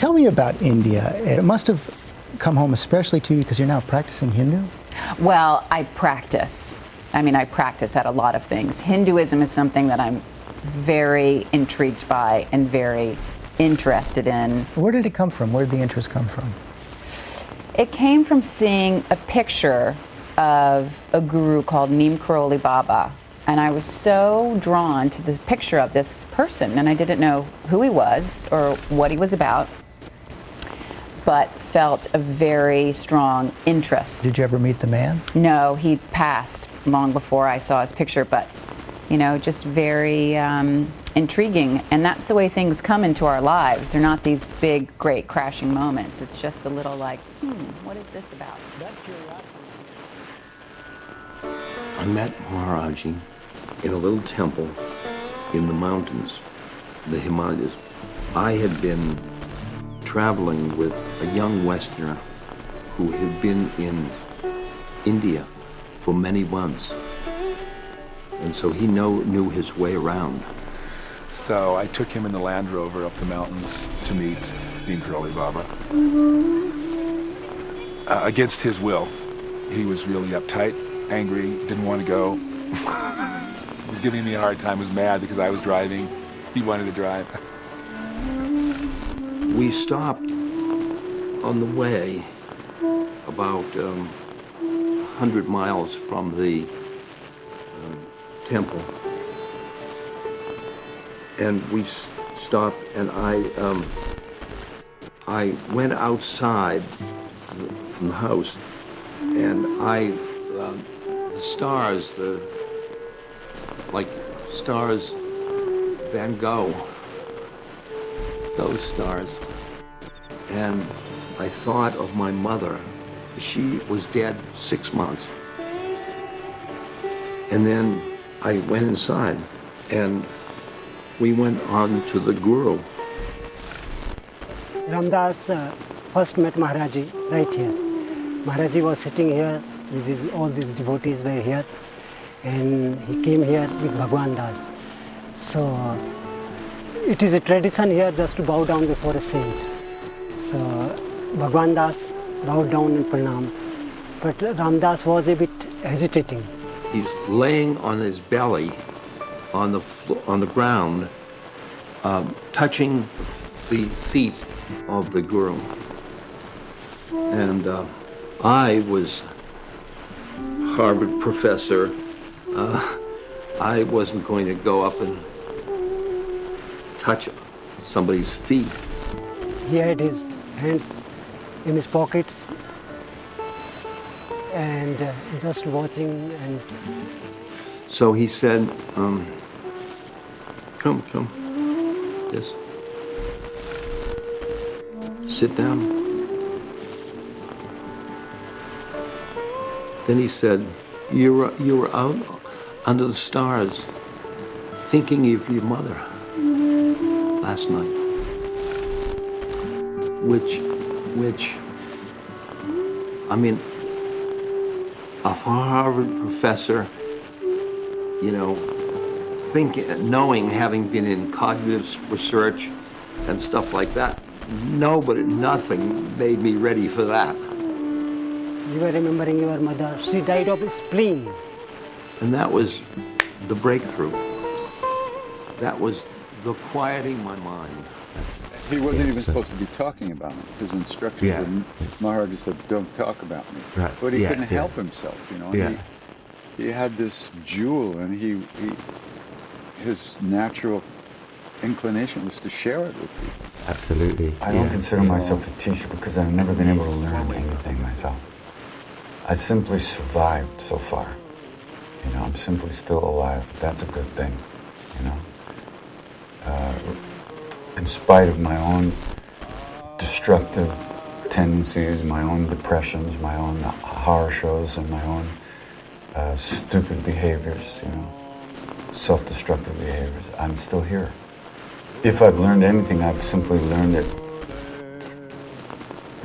Tell me about India. It must have come home especially to you because you're now practicing Hindu? Well, I practice. I practice at a lot of things. Hinduism is something that I'm very intrigued by and very interested in. Where did it come from? Where did the interest come from? It came from seeing a picture of a guru called Neem Karoli Baba. And I was so drawn to the picture of this person, and I didn't know who he was or what he was about, but felt a very strong interest. Did you ever meet the man? No, he passed long before I saw his picture, but just very intriguing. And that's the way things come into our lives. They're not these big, great crashing moments. It's just the little what is this about? That curiosity. I met Maharaji in a little temple in the mountains, the Himalayas. I had been traveling with a young Westerner who had been in India for many months. And so he knew his way around. So I took him in the Land Rover up the mountains to meet Neem Karoli Baba. Against his will. He was really uptight, angry, didn't want to go. He was giving me a hard time, was mad because I was driving. He wanted to drive. We stopped on the way about 100 miles from the temple. And we stopped, and I went outside from the house, and the stars, like stars, Van Gogh, those stars. And I thought of my mother. She was dead 6 months. And then I went inside, and we went on to the Guru. Ramdas first met Maharaji right here. Maharaji was sitting here, all these devotees were here, and he came here with Bhagwan Das. So it is a tradition here just to bow down before a saint. So Bhagwan Das bowed down and pranam, but Ramdas was a bit hesitating. He's laying on his belly on the ground, touching the feet of the Guru. And I was Harvard professor. I wasn't going to go up and touch somebody's feet. He had his hands in his pockets and just watching. And so he said, come, yes. Sit down. Then he said, you were out under the stars thinking of your mother last night. Which, I mean, a Harvard professor, knowing, having been in cognitive research and stuff like that, nothing made me ready for that. You were remembering your mother. She died of spleen. And that was the breakthrough. That was the quieting my mind. He wasn't even supposed to be talking about it. His instructions were, Maharaji said, don't talk about me. Right. But he couldn't help himself, He had this jewel, and his natural inclination was to share it with people. Absolutely. I don't consider myself a teacher because I've never been able to learn anything myself. I simply survived so far. I'm simply still alive. That's a good thing, in spite of my own destructive tendencies, my own depressions, my own horror shows, and my own stupid behaviors, self-destructive behaviors, I'm still here. If I've learned anything, I've simply learned it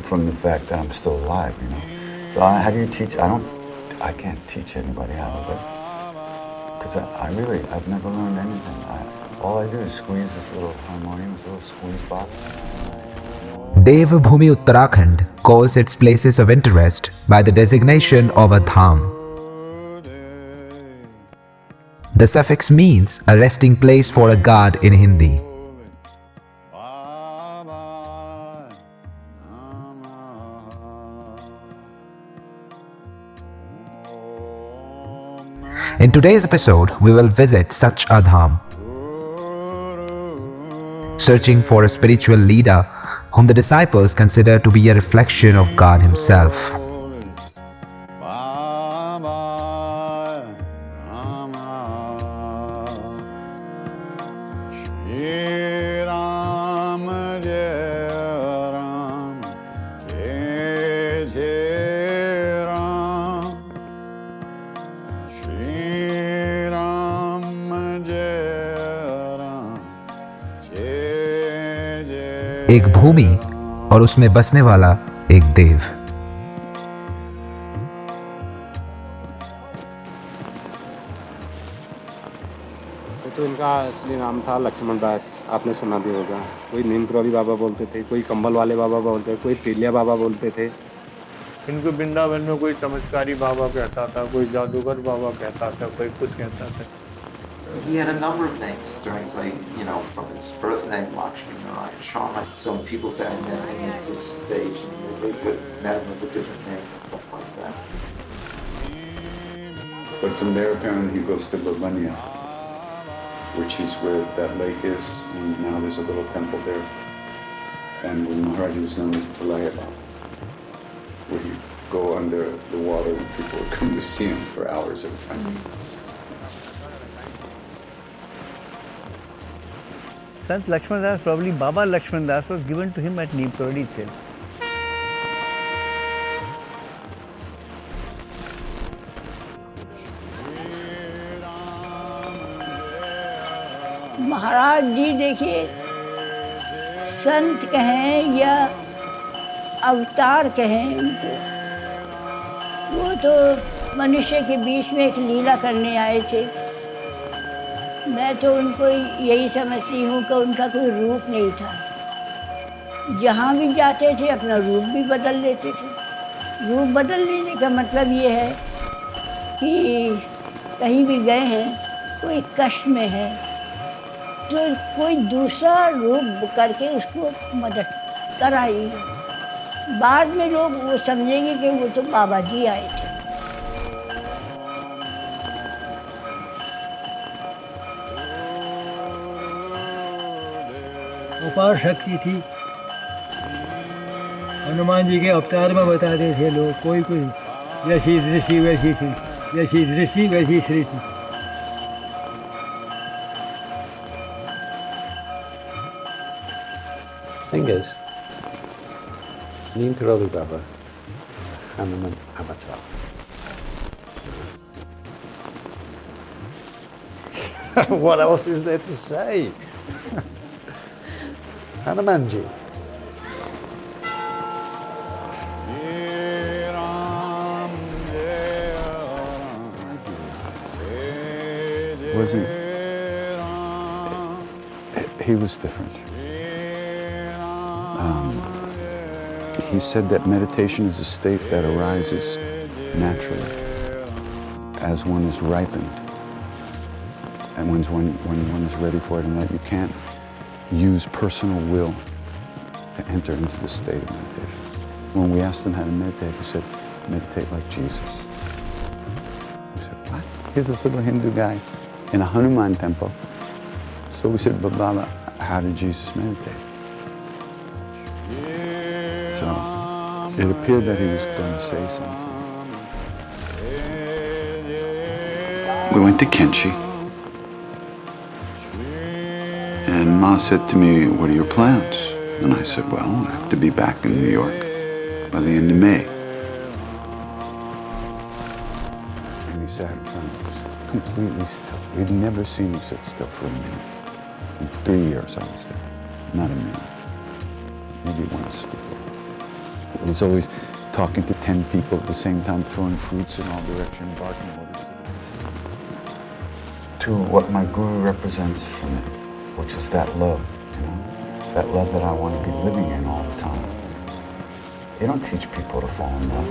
from the fact that I'm still alive, So how do you teach? I can't teach anybody how to live. Because I've never learned anything. All I do is squeeze this little harmonium, this little squeeze box. Devbhoomi Uttarakhand calls its places of interest by the designation of a dham. The suffix means a resting place for a god in Hindi. In today's episode, we will visit such a dham, searching for a spiritual leader whom the disciples consider to be a reflection of God Himself. एक भूमि और उसमें बसने वाला एक देव। तो इनका असली नाम था लक्ष्मण दास, आपने सुना भी होगा। कोई नीम करौली बाबा बोलते थे, कोई कंबल वाले बाबा बोलते थे, कोई तेलिया बाबा बोलते थे। इनको वृंदावन में कोई चमत्कारी बाबा कहता था, कोई जादूगर बाबा कहता था, कोई कुछ कहता था। He had a number of names during, from his birth name, Lakshmi Narayan Sharma. So when people say I met him at this stage, and they could met him with a different name and stuff like that. But from there, apparently, he goes to Babania, which is where that lake is, and now there's a little temple there. And when Maharaj was known as Talayaba, where you go under the water and people would come to see him for hours at a time. Sant Lakshman Das, probably Baba Lakshman Das, was given to him at Neem Karoli itself. महाराज जी देखिए, संत कहें या अवतार कहें उनको, वो तो मनुष्य के बीच में एक लीला करने आए थे। मैं तो उनको यही समझती हूँ कि उनका कोई रूप नहीं था। जहाँ भी जाते थे अपना रूप भी बदल लेते थे। रूप बदल लेने का मतलब ये है कि कहीं भी गए हैं, कोई कष्ट में है, तो कोई दूसरा रूप करके उसको मदद कराई। बाद में लोग वो समझेंगे कि वो तो बाबा जी आए थे। अपार शक्ति थी। हनुमान जी के अवतार में बताते थे लोग, कोई जैसी दृष्टि वैसी थी, जैसी दृष्टि वैसी सृष्टि। Thing is, Neem Karoli Baba is a Hanuman avatar. What else is there to say? Hanumanji. Wasn't he was different. He said that meditation is a state that arises naturally as one is ripened and when one is ready for it, and that you can't use personal will to enter into the state of meditation. When we asked him how to meditate, he said, meditate like Jesus. We said, what? Here's this little Hindu guy in a Hanuman temple. So we said, but Baba, how did Jesus meditate? So it appeared that he was going to say something. We went to Kenchi, and Ma said to me, what are your plans? And I said, well, I have to be back in New York by the end of May. And he sat in front of us, completely still. We'd never seen him sit still for a minute. In 3 years I was there, not a minute. Maybe once before. He was always talking to 10 people at the same time, throwing fruits in all directions, barking orders. To what my guru represents from it, which is that love, that love that I want to be living in all the time. You don't teach people to fall in love.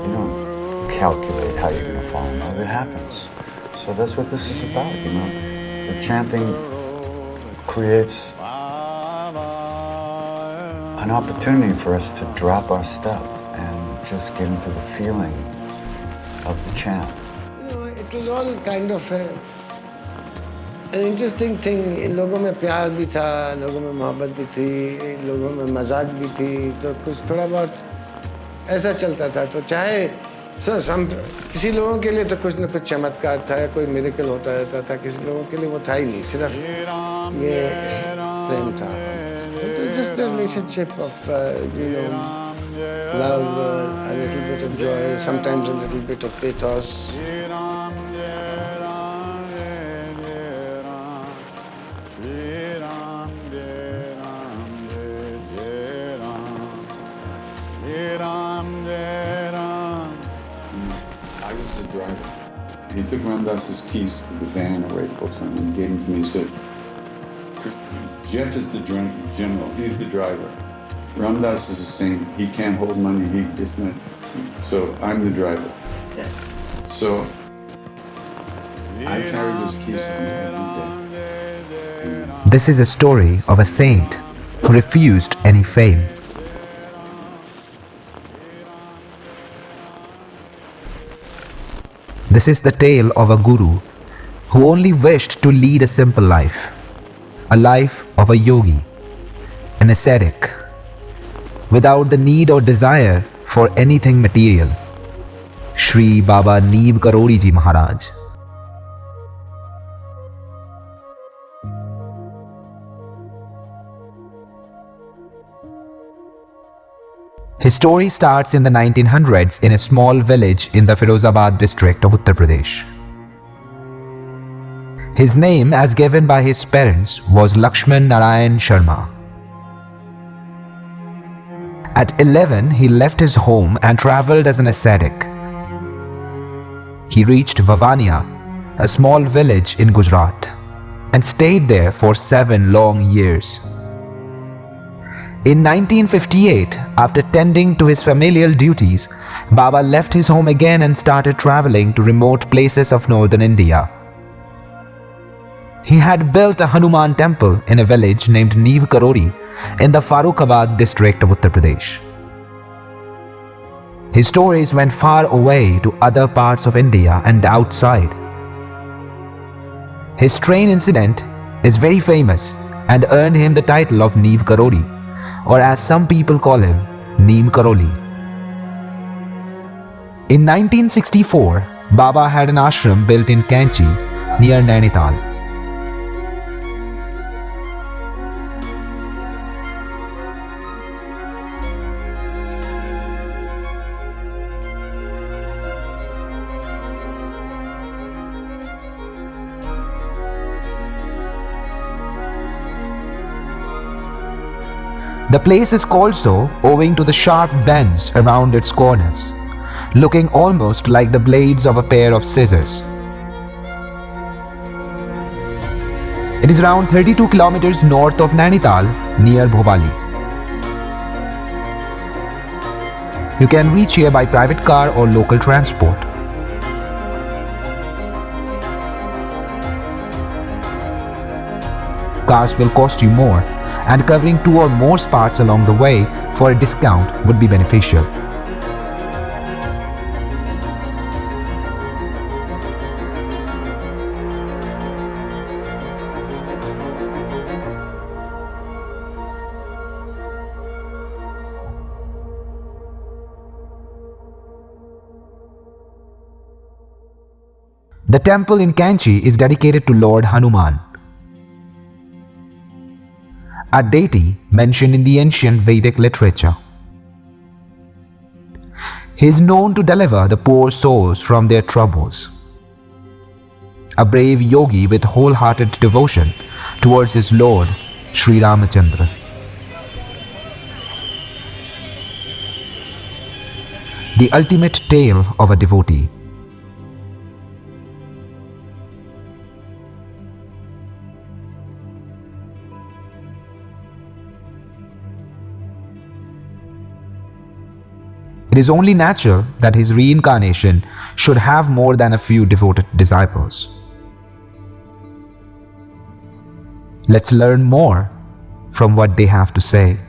You don't calculate how you're going to fall in love. It happens. So that's what this is about, you know. The chanting creates an opportunity for us to drop our stuff and just get into the feeling of the chant. You know, it was all kind of an interesting thing. In लोगों में प्यार भी था, लोगों में मोहब्बत भी थी, लोगों में मजाक भी थी, तो कुछ थोड़ा बहुत ऐसा चलता था. तो चाहे किसी लोगों के लिए तो कुछ न कुछ चमत्कार था, कोई मिरेकल होता रहता था, किसी लोगों के लिए वो था ही नहीं, सिर्फ ये प्रेम था. Just a relationship of, you know, love, a little bit of joy, sometimes a little bit of pathos. I was the driver. He took Ram Dass's keys to the van away from him and gave them to me. He said, Jeff is the general, he's the driver. Ram Dass is the same, he can't hold money, so I'm the driver. So I carry those keys to me every day. This is a story of a saint who refused any fame. This is the tale of a guru who only wished to lead a simple life, a life of a yogi, an ascetic, without the need or desire for anything material. Shri Baba Neem Karoli Ji Maharaj. His story starts in the 1900s in a small village in the Firozabad district of Uttar Pradesh. His name, as given by his parents, was Lakshman Narayan Sharma. At 11, he left his home and travelled as an ascetic. He reached Vavania, a small village in Gujarat, and stayed there for 7 long years. In 1958, after tending to his familial duties, Baba left his home again and started travelling to remote places of northern India. He had built a Hanuman temple in a village named Neem Karoli in the Farrukhabad district of Uttar Pradesh. His stories went far away to other parts of India and outside. His train incident is very famous and earned him the title of Neem Karoli, or as some people call him, Neem Karoli. In 1964, Baba had an ashram built in Kainchi near Nainital. The place is called so owing to the sharp bends around its corners, looking almost like the blades of a pair of scissors. It is around 32 kilometers north of Nainital, near Bhopali. You can reach here by private car or local transport. Cars will cost you more, and covering 2 or more spots along the way for a discount would be beneficial. The temple in Kainchi is dedicated to Lord Hanuman, a deity mentioned in the ancient Vedic literature. He is known to deliver the poor souls from their troubles. A brave yogi with wholehearted devotion towards his Lord, Sri Ramachandra. The ultimate tale of a devotee. It is only natural that his reincarnation should have more than a few devoted disciples. Let's learn more from what they have to say.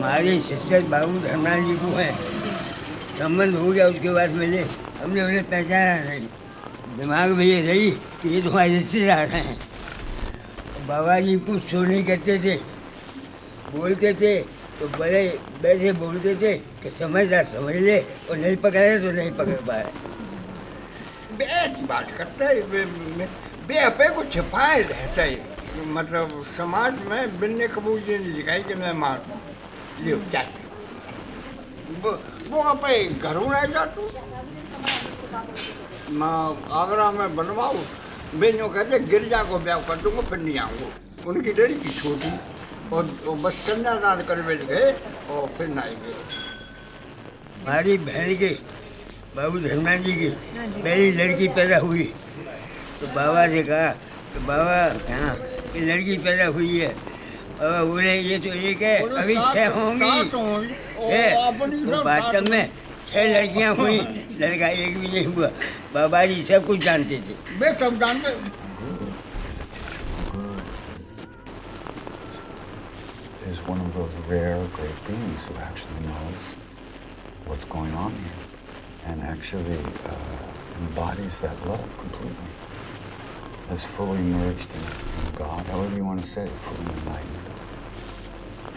हमारे sister बाबू धर्मनाथ जी को है, संबंध हो गया, उसके बाद मिले, हमने उन्हें पहचाना नहीं, दिमाग में ये रही कि ये तुम्हारे रिश्तेदार हैं। बाबा जी कुछ सो नहीं करते थे, बोलते थे तो बड़े वैसे बोलते थे कि समझदार समझ ले और नहीं पकड़े तो नहीं पकड़ पाए। ऐसी बात करता है, बेअपे को छिपाए रहता है, मतलब समाज में बिन्ने कबूल ये नहीं दिखाई कि मैं मार लियो क्या वो अपने घरों रह जातू मैं आगरा में बनवाऊँ बेनों कहते गिरजा को ब्याह कर दूंगा फिर नहीं आऊँगा। उनकी डेरी की छोटी और बस कन्यादान कर बैठ गए और फिर ना आएंगे। हमारी बहन के बाबू धर्मनाथ जी की पहली लड़की पैदा हुई तो बाबा से कहा तो बाबा हाँ ये लड़की पैदा हुई है, बाबा बोले ये तो एक है अभी 6 होंगी, तो वास्तव में 6 लड़कियां हुई, लड़का एक भी नहीं हुआ। बाबा जी सब कुछ जानते थे, वे सब जानते। Is one of those rare great beings who actually knows what's going on here and actually embodies that love completely. Is fully merged in God, however you want to say it, fully enlightened,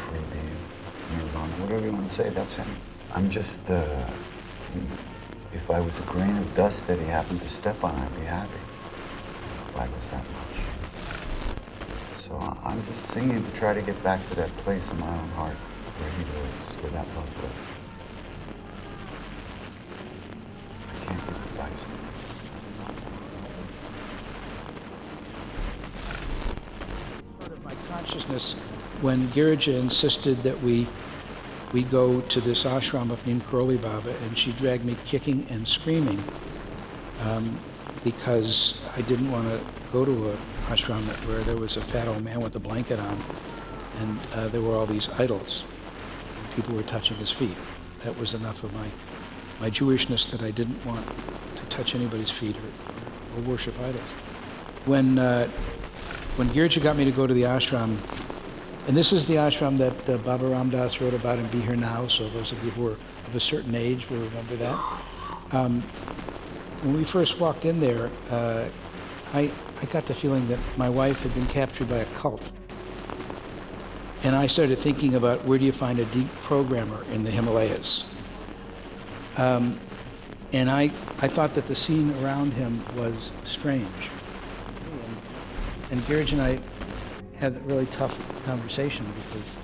free being, nirvana, whatever you want to say, that's him. I'm just, if I was a grain of dust that he happened to step on, I'd be happy, if I was that much. So I'm just singing to try to get back to that place in my own heart where he lives, where that love lives. I can't give advice to people. Consciousness when Girija insisted that we go to this ashram of Neem Karoli Baba, and she dragged me kicking and screaming because I didn't want to go to an ashram where there was a fat old man with a blanket on and there were all these idols and people were touching his feet. That was enough of my Jewishness that I didn't want to touch anybody's feet or worship idols. When Girija got me to go to the ashram, and this is the ashram that Baba Ram Das wrote about in Be Here Now, so those of you who are of a certain age will remember that. When we first walked in there, I got the feeling that my wife had been captured by a cult. And I started thinking about where do you find a deep programmer in the Himalayas. And I thought that the scene around him was strange. And Girija and I had a really tough conversation because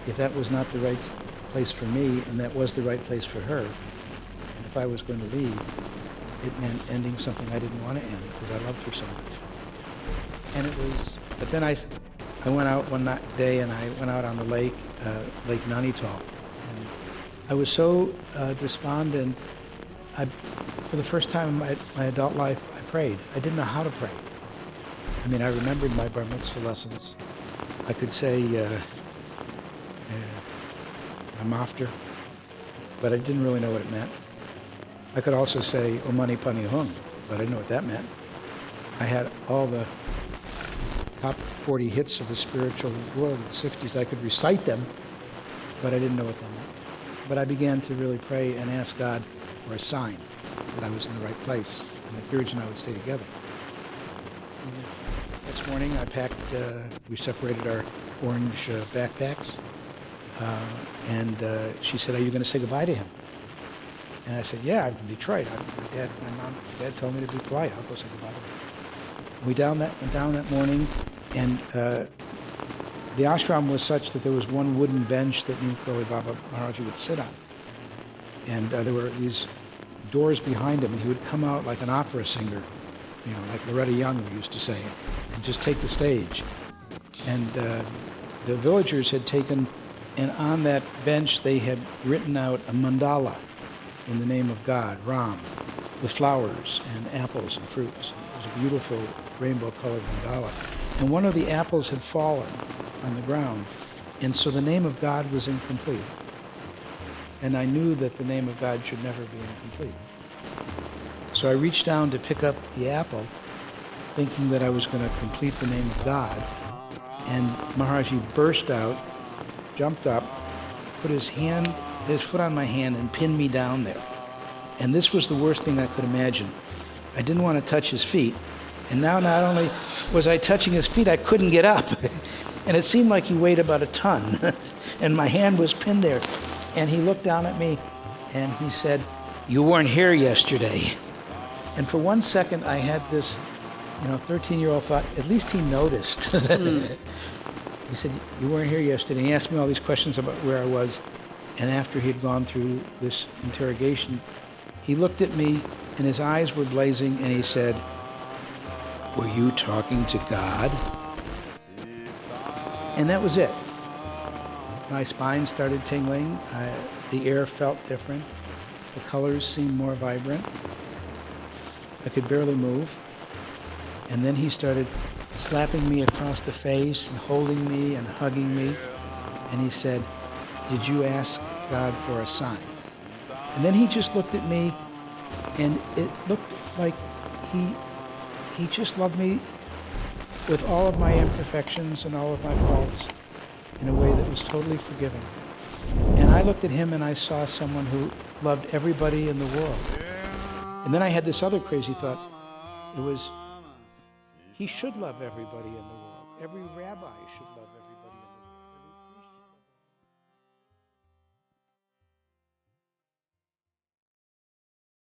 if that was not the right place for me and that was the right place for her, and if I was going to leave, it meant ending something I didn't want to end because I loved her so much. And it was, but then I went out one day and I went out on the lake, Lake Nainital, and I was so despondent. For the first time in my adult life, I prayed. I didn't know how to pray. I mean, I remembered my bar mitzvah lessons. I could say I'm after, but I didn't really know what it meant. I could also say Omani Pani Hung, but I didn't know what that meant. I had all the top 40 hits of the spiritual world in the 60s. I could recite them, but I didn't know what they meant. But I began to really pray and ask God for a sign that I was in the right place and that Girija and I would stay together. Next morning I packed, we separated our orange backpacks, and she said, "Are you going to say goodbye to him?" And I said, "Yeah, I'm from Detroit. My dad told me to be polite. I'll go say goodbye to him." We went down that morning, and the ashram was such that there was one wooden bench that Neem Karoli Baba Maharaji would sit on. And there were these doors behind him, and he would come out like an opera singer, like Loretta Young, we used to say, and just take the stage. And the villagers had taken, and on that bench they had written out a mandala in the name of God, Ram, with flowers and apples and fruits. It was a beautiful rainbow-colored mandala. And one of the apples had fallen on the ground, and so the name of God was incomplete. And I knew that the name of God should never be incomplete. So I reached down to pick up the apple, thinking that I was going to complete the name of God. And Maharaji burst out, jumped up, put his foot on my hand and pinned me down there. And this was the worst thing I could imagine. I didn't want to touch his feet. And now not only was I touching his feet, I couldn't get up. And it seemed like he weighed about a ton. And my hand was pinned there. And he looked down at me and he said, "You weren't here yesterday." And for 1 second, I had this, 13-year-old thought, at least he noticed. He said, "You weren't here yesterday." He asked me all these questions about where I was. And after he had gone through this interrogation, he looked at me and his eyes were blazing and he said, "Were you talking to God?" And that was it. My spine started tingling. The air felt different. The colors seemed more vibrant. I could barely move. And then he started slapping me across the face and holding me and hugging me. And he said, "Did you ask God for a sign?" And then he just looked at me and it looked like he just loved me with all of my imperfections and all of my faults in a way that was totally forgiving. And I looked at him and I saw someone who loved everybody in the world. And then I had this other crazy thought. It was, he should love everybody in the world. Every rabbi should love everybody in the world.